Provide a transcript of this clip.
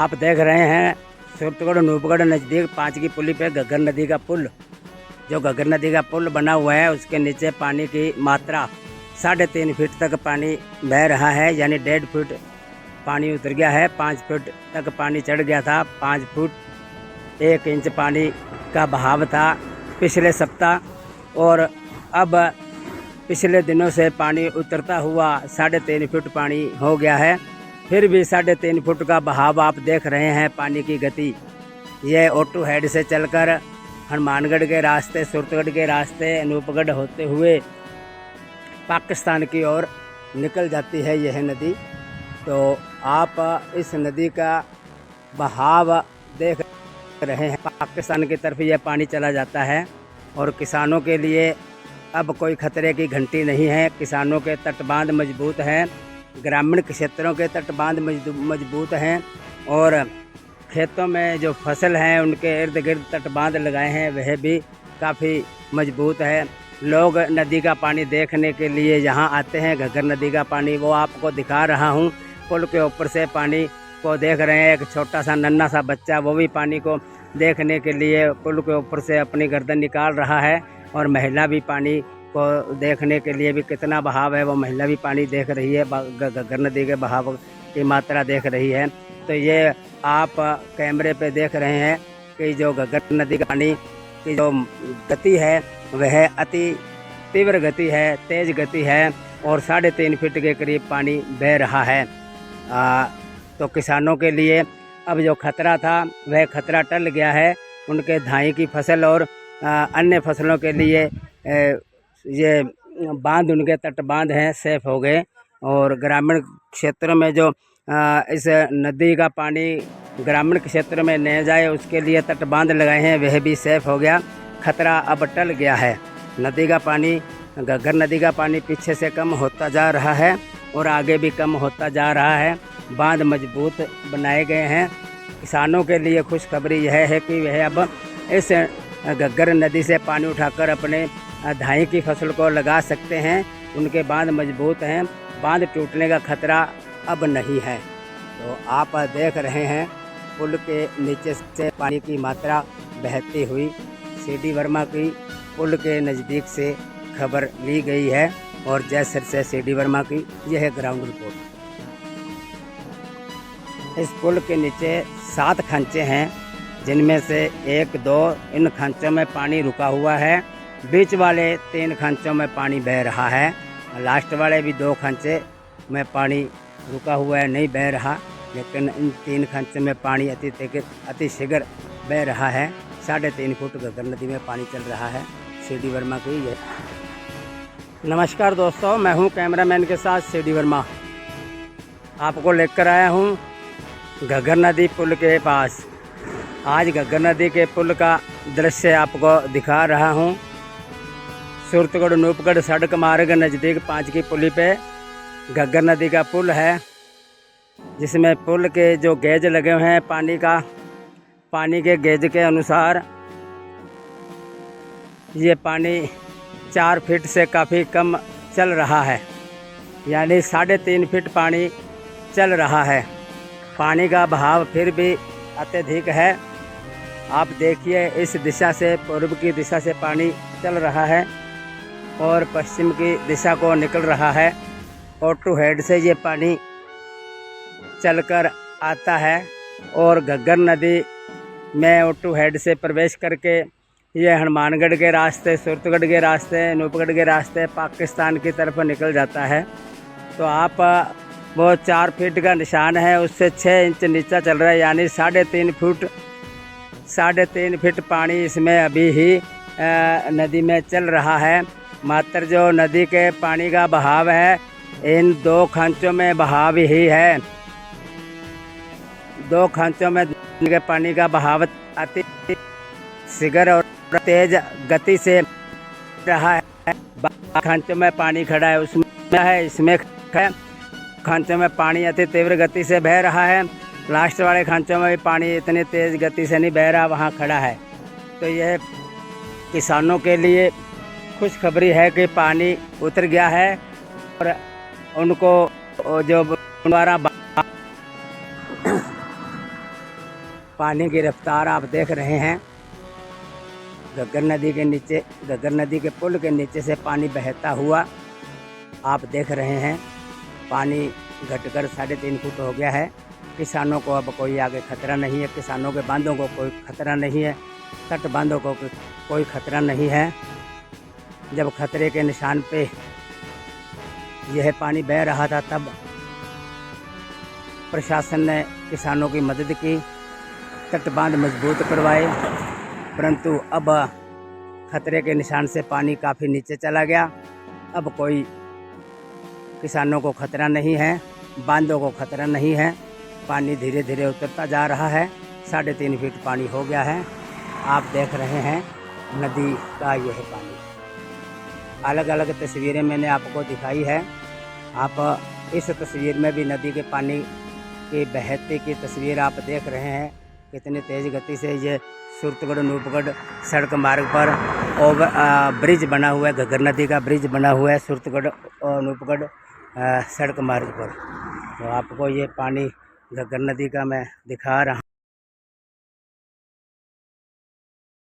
आप देख रहे हैं सूरतगढ़ नूपगढ़ नज़दीक 5 की पुली पे घग्गर नदी का पुल। जो घग्गर नदी का पुल बना हुआ है उसके नीचे पानी की मात्रा 3.5 फीट तक पानी बह रहा है, यानी 1.5 फीट पानी उतर गया है। 5 फीट तक पानी चढ़ गया था। 5 फुट 1 इंच पानी का बहाव था पिछले सप्ताह, और अब पिछले दिनों से पानी उतरता हुआ 3.5 फुट पानी हो गया है। फिर भी 3.5 फुट का बहाव आप देख रहे हैं। पानी की गति ये ऑटो हेड से चलकर हनुमानगढ़ के रास्ते, सूरतगढ़ के रास्ते, अनूपगढ़ होते हुए पाकिस्तान की ओर निकल जाती है यह नदी। तो आप इस नदी का बहाव देख रहे हैं। पाकिस्तान की तरफ यह पानी चला जाता है और किसानों के लिए अब कोई खतरे की घंटी नहीं है। किसानों के तटबांध मजबूत हैं, ग्रामीण क्षेत्रों के तटबांध मजबूत हैं, और खेतों में जो फसल हैं उनके इर्द गिर्द तटबांध लगाए हैं वह भी काफ़ी मजबूत है। लोग नदी का पानी देखने के लिए यहाँ आते हैं। घग्गर नदी का पानी वो आपको दिखा रहा हूँ। पुल के ऊपर से पानी को देख रहे हैं। एक छोटा सा नन्हा सा बच्चा वो भी पानी को देखने के लिए पुल के ऊपर से अपनी गर्दन निकाल रहा है, और महिला भी पानी को देखने के लिए भी कितना बहाव है वो महिला भी पानी देख रही है। घग्गर नदी के बहाव की मात्रा देख रही है। तो ये आप कैमरे पे देख रहे हैं कि जो घग्गर नदी का पानी की जो गति है वह अति तीव्र गति है, तेज़ गति है, और 3.5 फीट के करीब पानी बह रहा है। तो किसानों के लिए अब जो खतरा था वह खतरा टल गया है। उनके धान की फसल और अन्य फसलों के लिए ये बांध, उनके तटबांध हैं, सेफ हो गए। और ग्रामीण क्षेत्रों में जो इस नदी का पानी ग्रामीण क्षेत्र में न जाए उसके लिए तटबांध लगाए हैं वह भी सेफ हो गया। खतरा अब टल गया है। नदी का पानी, घग्गर नदी का पानी पीछे से कम होता जा रहा है और आगे भी कम होता जा रहा है। बांध मजबूत बनाए गए हैं। किसानों के लिए खुशखबरी यह है कि वह अब इस घग्गर नदी से पानी उठाकर अपने धान की फसल को लगा सकते हैं। उनके बांध मजबूत हैं, बांध टूटने का खतरा अब नहीं है। तो आप देख रहे हैं पुल के नीचे से पानी की मात्रा बहती हुई। CD वर्मा की पुल के नज़दीक से खबर ली गई है, और जैसर से CD वर्मा की यह है ग्राउंड रिपोर्ट। इस पुल के नीचे 7 खांचे हैं, जिनमें से 1-2 इन खांचों में पानी रुका हुआ है। बीच वाले 3 खांचों में पानी बह रहा है। लास्ट वाले भी 2 खांचे में पानी रुका हुआ है, नहीं बह रहा, लेकिन इन 3 खांचों में पानी अति शीघ्र बह रहा है। 3.5 फुट घग्गर नदी में पानी चल रहा है। CD वर्मा की ये। नमस्कार दोस्तों, मैं हूं कैमरामैन के साथ CD वर्मा। आपको लेकर आया हूं घग्गर नदी पुल के पास। आज घग्गर नदी के पुल का दृश्य आपको दिखा रहा हूं। सूरतगढ़ नूपगढ़ सड़क मार्ग नज़दीक 5 की पुली पे घग्गर नदी का पुल है, जिसमें पुल के जो गेज लगे हुए हैं पानी के गेज के अनुसार ये पानी 4 फीट से काफ़ी कम चल रहा है, यानी 3.5 फीट पानी चल रहा है। पानी का बहाव फिर भी अत्यधिक है। आप देखिए, इस दिशा से, पूर्व की दिशा से पानी चल रहा है और पश्चिम की दिशा को निकल रहा है। ऑटो हेड से ये पानी चलकर आता है और घग्गर नदी में ऑटो हेड से प्रवेश करके ये हनुमानगढ़ के रास्ते, सूरतगढ़ के रास्ते, अनूपगढ़ के रास्ते पाकिस्तान की तरफ निकल जाता है। तो आप वो 4 फीट का निशान है, उससे 6 इंच नीचा चल रहा है, यानी 3.5 फीट पानी इसमें अभी ही नदी में चल रहा है। मात्र जो नदी के पानी का बहाव है, इन 2 खांचों में बहाव ही है। 2 खांचों में के पानी का बहाव अति शीघ्र और तेज गति से रहा है। खांचों में पानी खड़ा है, उसमें है, इसमें है। खांचों में पानी अति तीव्र गति से बह रहा है। लास्ट वाले खांचों में भी पानी इतनी तेज़ गति से नहीं बह रहा, वहाँ खड़ा है। तो यह किसानों के लिए खुशखबरी है कि पानी उतर गया है, और उनको जो द्वारा पानी की रफ्तार आप देख रहे हैं। घग्गर नदी के नीचे, घग्गर नदी के पुल के नीचे से पानी बहता हुआ आप देख रहे हैं। पानी घटकर 3.5 फुट हो गया है। किसानों को अब कोई आगे खतरा नहीं है, किसानों के बांधों को कोई खतरा नहीं है, तट बांधों को कोई खतरा नहीं है। जब खतरे के निशान पे यह पानी बह रहा था तब प्रशासन ने किसानों की मदद की, तट बांध मजबूत करवाए, परंतु अब खतरे के निशान से पानी काफ़ी नीचे चला गया। अब कोई किसानों को खतरा नहीं है, बांधों को खतरा नहीं है। पानी धीरे धीरे उतरता जा रहा है। 3.5 फीट पानी हो गया है। आप देख रहे हैं नदी का यह पानी। अलग अलग तस्वीरें मैंने आपको दिखाई है। आप इस तस्वीर में भी नदी के पानी के बहते की तस्वीर आप देख रहे हैं। कितनी तेज़ गति से ये सूरतगढ़ नूपगढ़ सड़क मार्ग पर ब्रिज बना हुआ है। घग्गर नदी का ब्रिज बना हुआ है सूरतगढ़ और नूपगढ़ सड़क मार्ग पर। तो आपको ये पानी घग्गर नदी का मैं दिखा रहा